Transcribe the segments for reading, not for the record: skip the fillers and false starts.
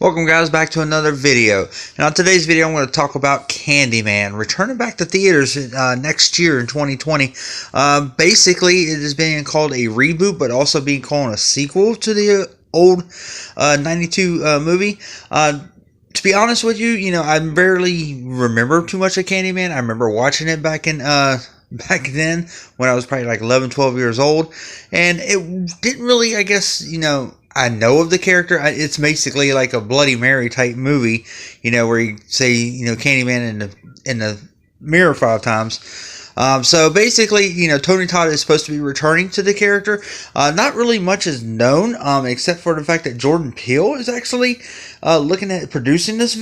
Welcome guys back to another video. And on today's video I'm going to talk about Candyman returning back to theaters next year in 2020. Basically it is being called a reboot, but also being called a sequel to the old 92 movie. To be honest with you, I barely remember too much of Candyman. I remember watching it back then when I was probably like 11, 12 years old, and it didn't really, I guess, I know of the character. It's basically like a Bloody Mary type movie, where you say, Candyman in the mirror 5 times. So basically, Tony Todd is supposed to be returning to the character. Not really much is known, except for the fact that Jordan Peele is actually looking at producing this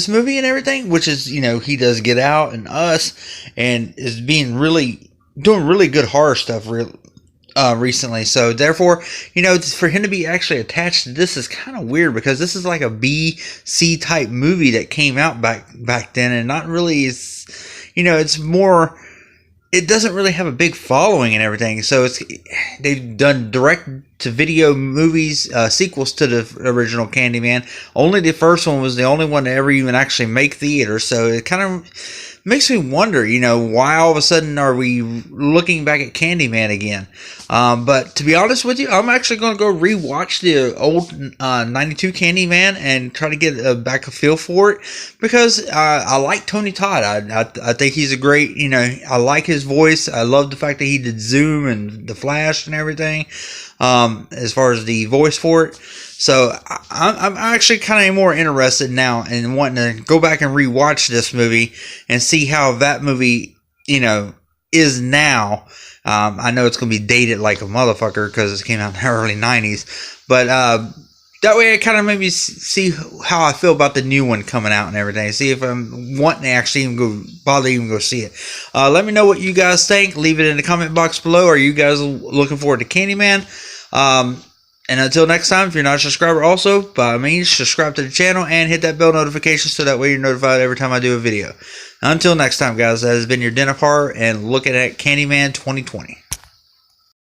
movie and everything, which is, he does Get Out and Us, and is doing really good horror stuff recently. So therefore, for him to be actually attached to this is kind of weird, because this is like a B-C type movie that came out back then, and not really is, it's more, it doesn't really have a big following and everything. So they've done direct to video movies, sequels to the original Candyman. Only the first one was the only one to ever even actually make theaters. So it kind of makes me wonder, why all of a sudden are we looking back at Candyman again? But to be honest with you, I'm actually going to go rewatch the old 92 Candyman and try to get back a feel for it, because I like Tony Todd. I think he's a great, I like his voice. I love the fact that he did Zoom and The Flash and everything, as far as the voice for it. So I'm actually kind of more interested now in wanting to go back and rewatch this movie and see how that movie, is now. I know it's going to be dated like a motherfucker because it came out in the early 90s. But that way I kind of maybe see how I feel about the new one coming out and everything. See if I'm wanting to actually even go see it. Let me know what you guys think. Leave it in the comment box below. Are you guys looking forward to Candyman? And until next time, if you're not a subscriber, also, by all means, subscribe to the channel and hit that bell notification so that way you're notified every time I do a video. Until next time, guys, that has been your Den of Horror and looking at Candyman 2020.